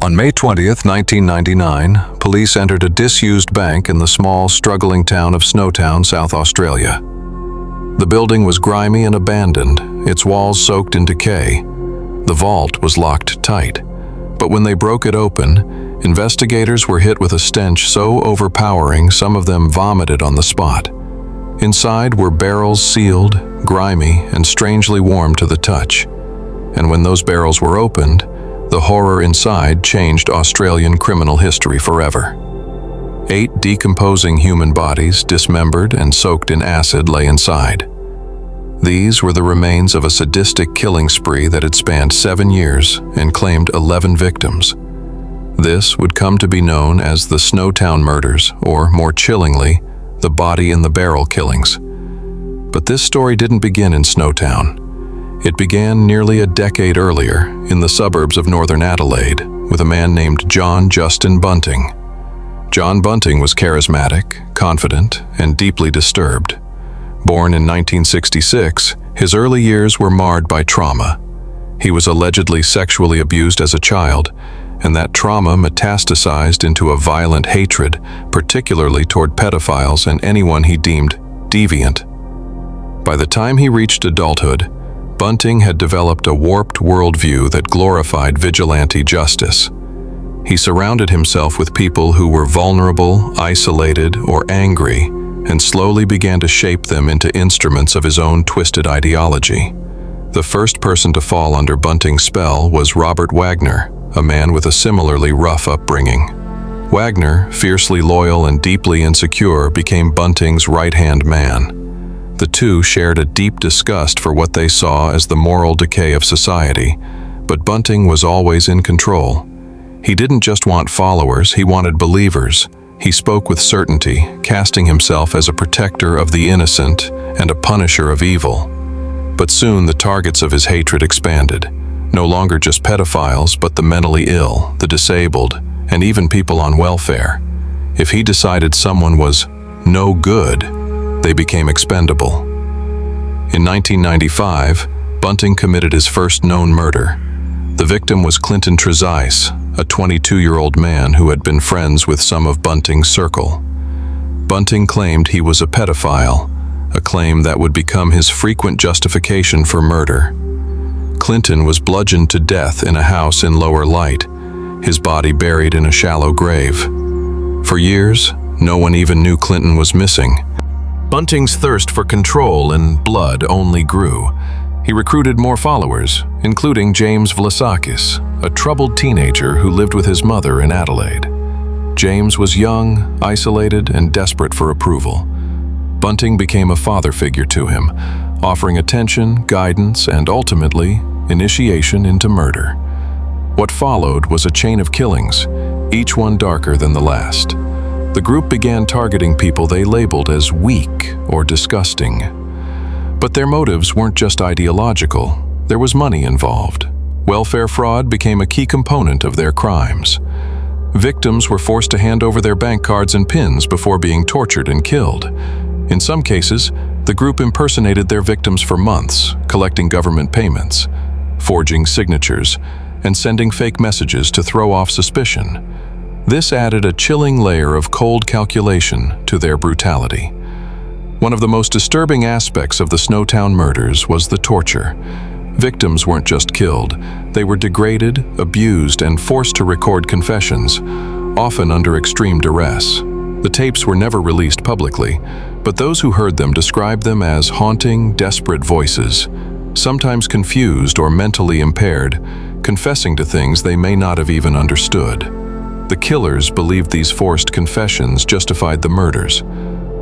On May 20th, 1999, police entered a disused bank in the small, struggling town of Snowtown, South Australia. The building was grimy and abandoned, its walls soaked in decay. The vault was locked tight, but when they broke it open, investigators were hit with a stench so overpowering some of them vomited on the spot. Inside were barrels sealed, grimy, and strangely warm to the touch. And when those barrels were opened, the horror inside changed Australian criminal history forever. 8 decomposing human bodies, dismembered and soaked in acid, lay inside. These were the remains of a sadistic killing spree that had spanned 7 years and claimed 11 victims. This would come to be known as the Snowtown murders, or more chillingly, the body-in-the-barrel killings. But this story didn't begin in Snowtown. It began nearly a decade earlier in the suburbs of northern Adelaide with a man named John Justin Bunting. John Bunting was charismatic, confident, and deeply disturbed. Born in 1966, his early years were marred by trauma. He was allegedly sexually abused as a child, and that trauma metastasized into a violent hatred, particularly toward pedophiles and anyone he deemed deviant. By the time he reached adulthood, Bunting had developed a warped worldview that glorified vigilante justice. He surrounded himself with people who were vulnerable, isolated, or angry, and slowly began to shape them into instruments of his own twisted ideology. The first person to fall under Bunting's spell was Robert Wagner, a man with a similarly rough upbringing. Wagner, fiercely loyal and deeply insecure, became Bunting's right-hand man. The two shared a deep disgust for what they saw as the moral decay of society, but Bunting was always in control. He didn't just want followers, he wanted believers. He spoke with certainty, casting himself as a protector of the innocent and a punisher of evil. But soon the targets of his hatred expanded. No longer just pedophiles, but the mentally ill, the disabled, and even people on welfare. If he decided someone was no good, they became expendable. In 1995, Bunting committed his first known murder. The victim was Clinton Trezise, a 22-year-old man who had been friends with some of Bunting's circle. Bunting claimed he was a pedophile, a claim that would become his frequent justification for murder. Clinton was bludgeoned to death in a house in Lower Light, his body buried in a shallow grave. For years, no one even knew Clinton was missing. Bunting's thirst for control and blood only grew. He recruited more followers, including James Vlasakis, a troubled teenager who lived with his mother in Adelaide. James was young, isolated, and desperate for approval. Bunting became a father figure to him, offering attention, guidance, and ultimately, initiation into murder. What followed was a chain of killings, each one darker than the last. The group began targeting people they labeled as weak or disgusting. But their motives weren't just ideological. There was money involved. Welfare fraud became a key component of their crimes. Victims were forced to hand over their bank cards and PINs before being tortured and killed. In some cases, the group impersonated their victims for months, collecting government payments, forging signatures, and sending fake messages to throw off suspicion. This added a chilling layer of cold calculation to their brutality. One of the most disturbing aspects of the Snowtown murders was the torture. Victims weren't just killed, they were degraded, abused, and forced to record confessions, often under extreme duress. The tapes were never released publicly, but those who heard them described them as haunting, desperate voices, sometimes confused or mentally impaired, confessing to things they may not have even understood. The killers believed these forced confessions justified the murders,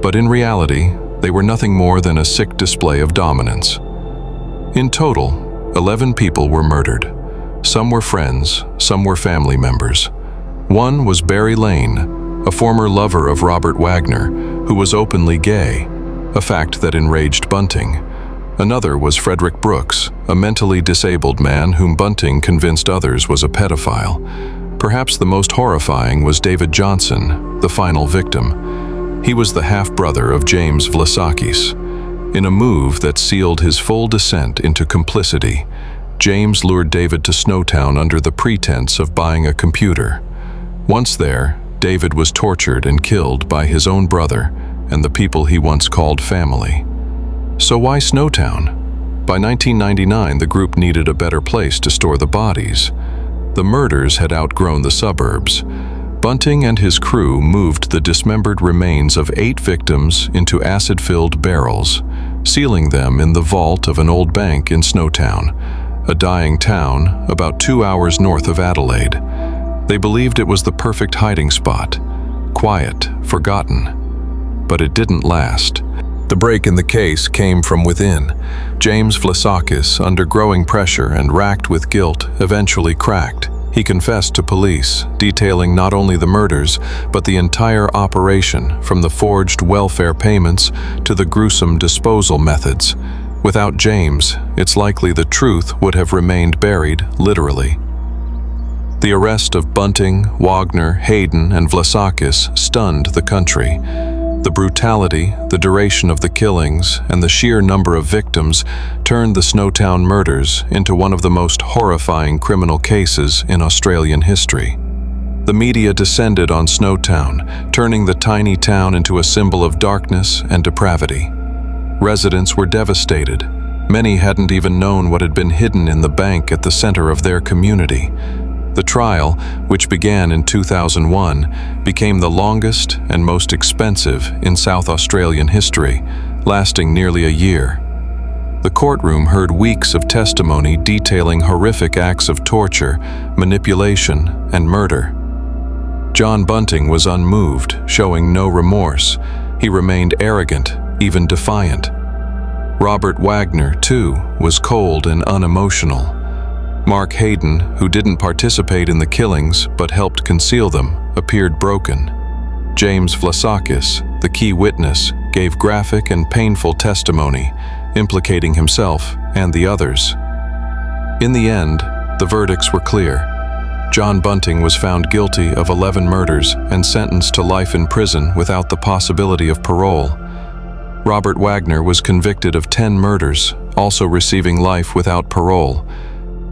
but in reality, they were nothing more than a sick display of dominance. In total, 11 people were murdered. Some were friends, some were family members. One was Barry Lane, a former lover of Robert Wagner, who was openly gay, a fact that enraged Bunting. Another was Frederick Brooks, a mentally disabled man whom Bunting convinced others was a pedophile. Perhaps the most horrifying was David Johnson, the final victim. He was the half-brother of James Vlasakis. In a move that sealed his full descent into complicity, James lured David to Snowtown under the pretense of buying a computer. Once there, David was tortured and killed by his own brother and the people he once called family. So why Snowtown? By 1999, the group needed a better place to store the bodies. The murders had outgrown the suburbs. Bunting and his crew moved the dismembered remains of 8 victims into acid-filled barrels, sealing them in the vault of an old bank in Snowtown, a dying town about 2 hours north of Adelaide. They believed it was the perfect hiding spot, quiet, forgotten. But it didn't last. The break in the case came from within. James Vlasakis, under growing pressure and racked with guilt, eventually cracked. He confessed to police, detailing not only the murders, but the entire operation, from the forged welfare payments to the gruesome disposal methods. Without James, it's likely the truth would have remained buried, literally. The arrest of Bunting, Wagner, Hayden, and Vlasakis stunned the country. The brutality, the duration of the killings, and the sheer number of victims turned the Snowtown murders into one of the most horrifying criminal cases in Australian history. The media descended on Snowtown, turning the tiny town into a symbol of darkness and depravity. Residents were devastated. Many hadn't even known what had been hidden in the bank at the center of their community. The trial, which began in 2001, became the longest and most expensive in South Australian history, lasting nearly a year. The courtroom heard weeks of testimony detailing horrific acts of torture, manipulation, and murder. John Bunting was unmoved, showing no remorse. He remained arrogant, even defiant. Robert Wagner, too, was cold and unemotional. Mark Hayden, who didn't participate in the killings but helped conceal them, appeared broken. James Vlasakis, the key witness, gave graphic and painful testimony, implicating himself and the others. In the end, the verdicts were clear. John Bunting was found guilty of 11 murders and sentenced to life in prison without the possibility of parole. Robert Wagner was convicted of 10 murders, also receiving life without parole.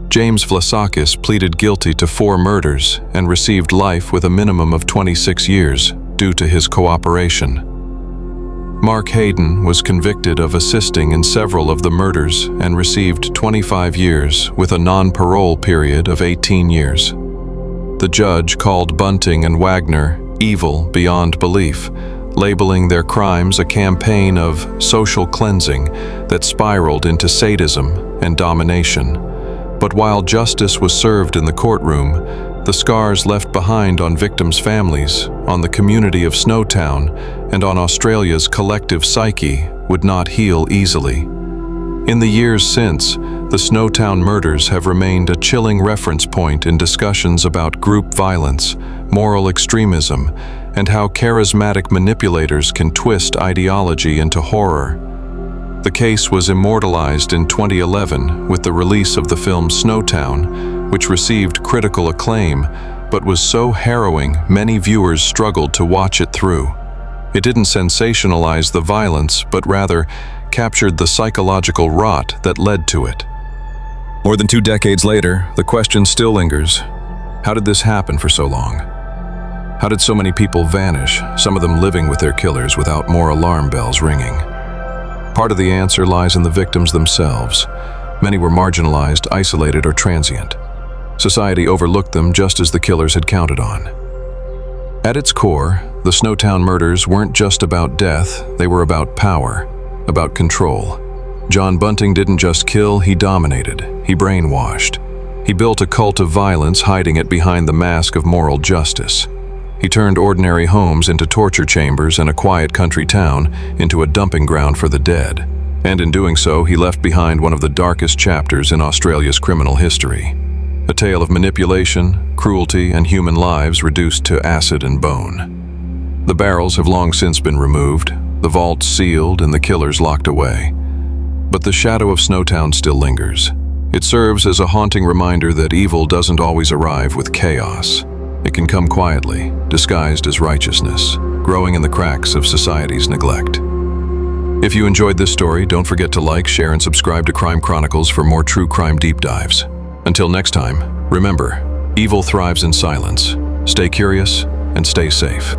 James Vlasakis pleaded guilty to 4 murders and received life with a minimum of 26 years due to his cooperation. Mark Hayden was convicted of assisting in several of the murders and received 25 years with a non-parole period of 18 years. The judge called Bunting and Wagner evil beyond belief, labeling their crimes a campaign of social cleansing that spiraled into sadism and domination. But while justice was served in the courtroom, the scars left behind on victims' families, on the community of Snowtown, and on Australia's collective psyche would not heal easily. In the years since, the Snowtown murders have remained a chilling reference point in discussions about group violence, moral extremism, and how charismatic manipulators can twist ideology into horror. The case was immortalized in 2011 with the release of the film Snowtown, which received critical acclaim, but was so harrowing many viewers struggled to watch it through. It didn't sensationalize the violence, but rather captured the psychological rot that led to it. More than 2 decades later, the question still lingers. How did this happen for so long? How did so many people vanish, some of them living with their killers without more alarm bells ringing? Part of the answer lies in the victims themselves. Many were marginalized, isolated, or transient. Society overlooked them just as the killers had counted on. At its core, the Snowtown murders weren't just about death, they were about power, about control. John Bunting didn't just kill, he dominated, he brainwashed. He built a cult of violence, hiding it behind the mask of moral justice. He turned ordinary homes into torture chambers and a quiet country town into a dumping ground for the dead. And in doing so, he left behind one of the darkest chapters in Australia's criminal history. A tale of manipulation, cruelty, and human lives reduced to acid and bone. The barrels have long since been removed, the vaults sealed, and the killers locked away. But the shadow of Snowtown still lingers. It serves as a haunting reminder that evil doesn't always arrive with chaos. It can come quietly, disguised as righteousness, growing in the cracks of society's neglect. If you enjoyed this story, don't forget to like, share, and subscribe to Crime Chronicles for more true crime deep dives. Until next time, remember, evil thrives in silence. Stay curious and stay safe.